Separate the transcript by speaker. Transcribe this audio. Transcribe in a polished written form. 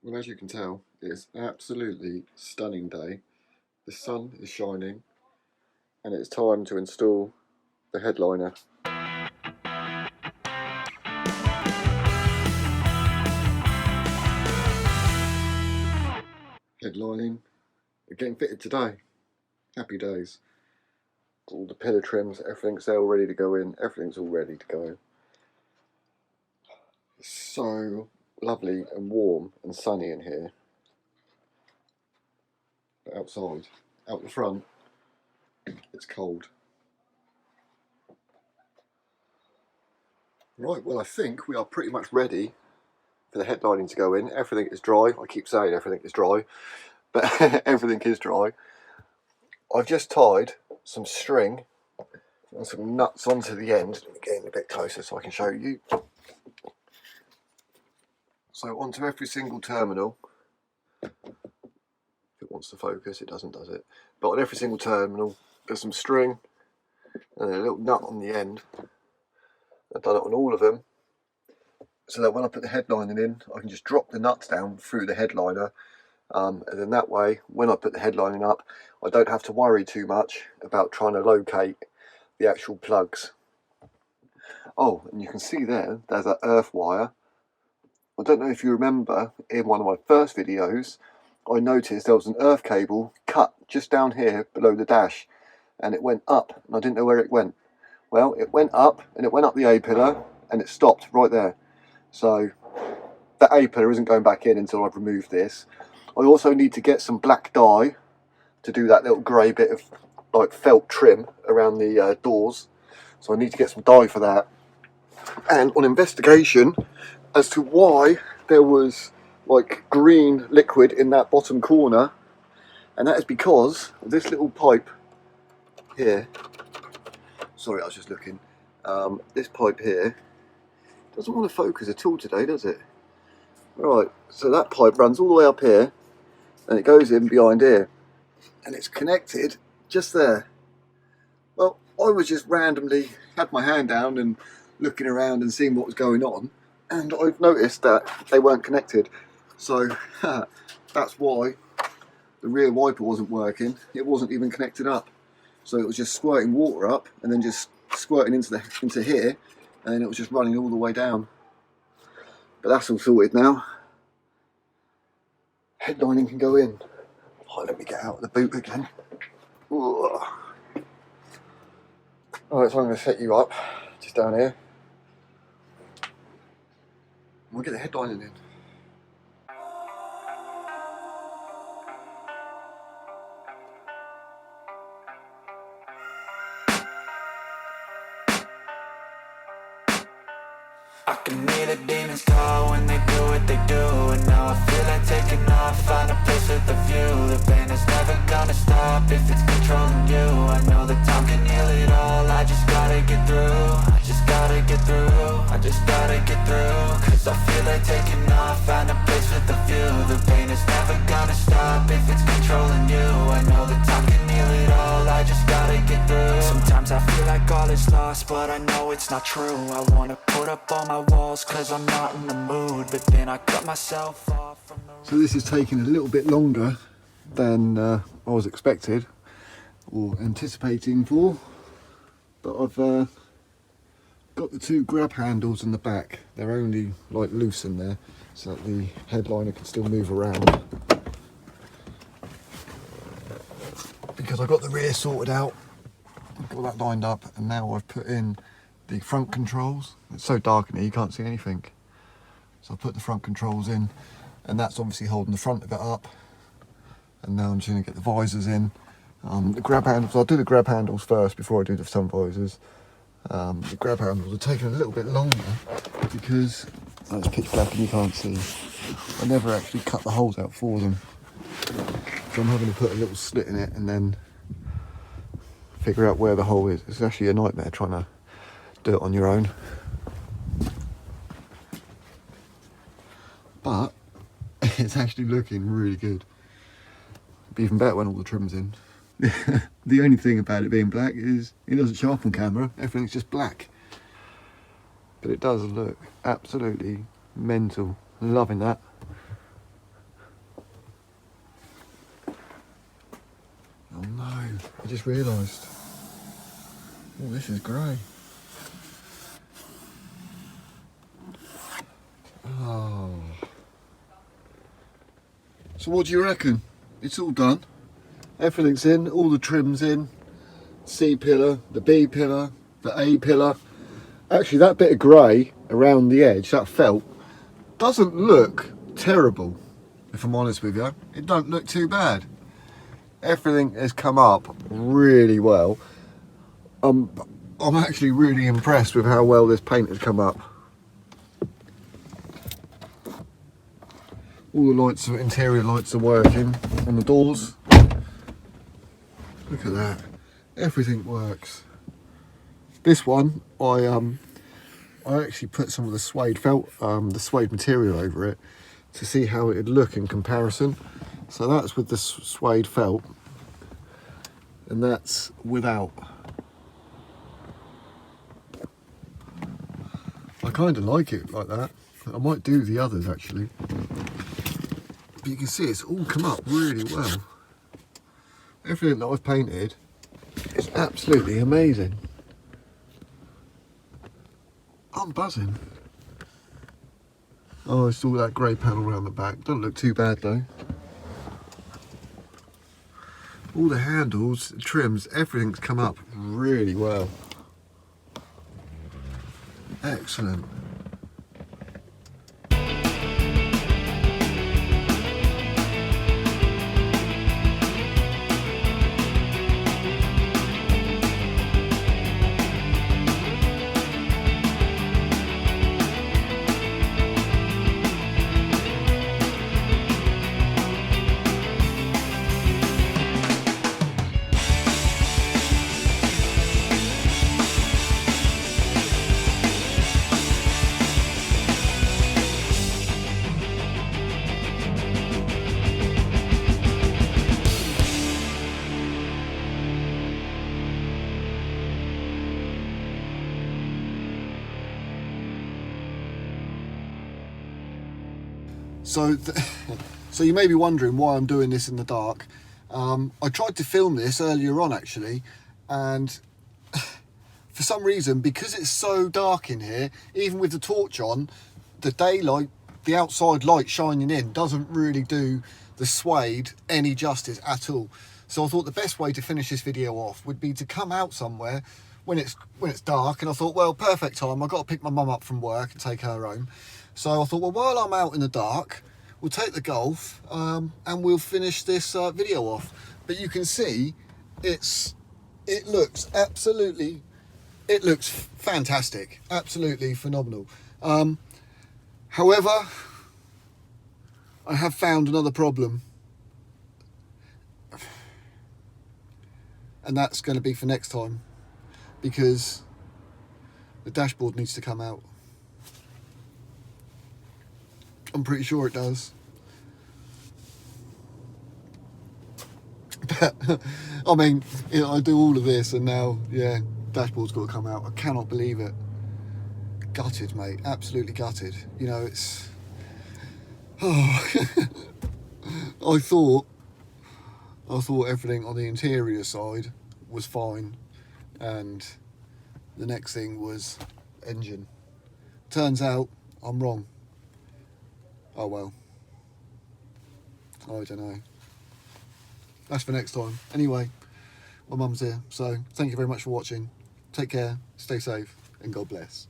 Speaker 1: Well, as you can tell, it's an absolutely stunning day. The sun is shining and it's time to install the headliner. Headlining, getting fitted today. Happy days. All the pillar trims, everything's there all ready to go in. Everything's all ready to go. It's so lovely and warm and sunny in here. But outside, out the front, it's cold. Right, well I think we are pretty much ready for the headlining to go in. Everything is dry. I keep saying everything is dry, but everything is dry. I've just tied some string and some nuts onto the end. Let me get in a bit closer so I can show you. So onto every single terminal. If it wants to focus, it doesn't, does it? But on every single terminal, there's some string and a little nut on the end. I've done it on all of them, so that when I put the headlining in, I can just drop the nuts down through the headliner. And then that way, when I put the headlining up, I don't have to worry too much about trying to locate the actual plugs. Oh, and you can see there's that earth wire. I don't know if you remember, in one of my first videos, I noticed there was an earth cable cut just down here below the dash, and it went up, and I didn't know where it went. Well, it went up, and it went up the A-pillar, and it stopped right there. So that A-pillar isn't going back in until I've removed this. I also need to get some black dye to do that little grey bit of like felt trim around the doors. So I need to get some dye for that. And on investigation as to why there was like green liquid in that bottom corner, and that is because of this little pipe here. Sorry, I was just looking. This pipe here doesn't want to focus at all today, does it? Right, so that pipe runs all the way up here and it goes in behind here, and it's connected just there. Well, I was just randomly had my hand down and looking around and seeing what was going on, and I've noticed that they weren't connected. So that's why the rear wiper wasn't working. It wasn't even connected up, so it was just squirting water up and then just squirting into here, and then it was just running all the way down. But that's all sorted now. Headlining can go in. Oh, let me get out of the boot again. Alright, so I'm going to set you up just down here. We'll get the headlining in.
Speaker 2: I can hear the demons call when they do what they do, and now I feel like taking off, find a place with a view. The pain is never gonna stop if it's controlling you. I know that time can heal it all, I just gotta get through. I just gotta get through, I just gotta get through. Cause I feel like taking off, find a place with a view. The pain is never gonna stop if it's controlling you. I know that time can heal it all, I just gotta get through. Sometimes I feel like all is lost, but I know it's not true. I wanna put up all my walls cause I'm not in the mood, but then I cut myself off from the...
Speaker 1: So this is taking a little bit longer than I was expected or anticipating for, but I've got the two grab handles in the back. They're only like loose in there so that the headliner can still move around. Because I got the rear sorted out, I've got that lined up, and now I've put in the front controls. It's so dark in here you can't see anything. So I put the front controls in, and that's obviously holding the front of it up. And now I'm just going to get the visors in. The grab handles, I'll do the grab handles first before I do the sun visors. The grab handles are taking a little bit longer because it's pitch black and you can't see. I never actually cut the holes out for them. So I'm having to put a little slit in it and then figure out where the hole is. It's actually a nightmare trying to do it on your own. But it's actually looking really good. It'll be even better when all the trim's in. The only thing about it being black is it doesn't show up on camera, everything's just black. But it does look absolutely mental. Loving that. just realised. Oh, this is grey. Oh. So what do you reckon? It's all done. Everything's in, all the trim's in. C pillar, the B pillar, the A pillar. Actually, that bit of grey around the edge, that felt, doesn't look terrible, if I'm honest with you. It don't look too bad. Everything has come up really well. I'm actually really impressed with how well this paint has come up. All the lights, interior lights are working on the doors. Look at that. Everything works. This one, I actually put some of the suede felt, the suede material over it to see how it'd look in comparison. So that's with the suede felt, and that's without. I kind of like it like that. I might do the others actually. But you can see it's all come up really well. Everything that I've painted is absolutely amazing. I'm buzzing. Oh, it's all that grey panel around the back. Doesn't look too bad though. All the handles, the trims, everything's come up really well. Excellent. So you may be wondering why I'm doing this in the dark. I tried to film this earlier on actually, and for some reason, because it's so dark in here, even with the torch on, the daylight, the outside light shining in doesn't really do the suede any justice at all. So I thought the best way to finish this video off would be to come out somewhere when it's dark, and I thought, well, perfect time. I've got to pick my mum up from work and take her home. So I thought, well, while I'm out in the dark, we'll take the Golf and we'll finish this video off. But you can see it looks fantastic, absolutely phenomenal. However, I have found another problem, and that's going to be for next time, because the dashboard needs to come out. I'm pretty sure it does. But, I mean, you know, I do all of this and now, yeah, dashboard's got to come out. I cannot believe it. Gutted, mate. Absolutely gutted. You know, it's... Oh. I thought everything on the interior side was fine, and the next thing was engine. Turns out I'm wrong. Oh well. I don't know. That's for next time. Anyway, my mum's here, so thank you very much for watching. Take care, stay safe, and God bless.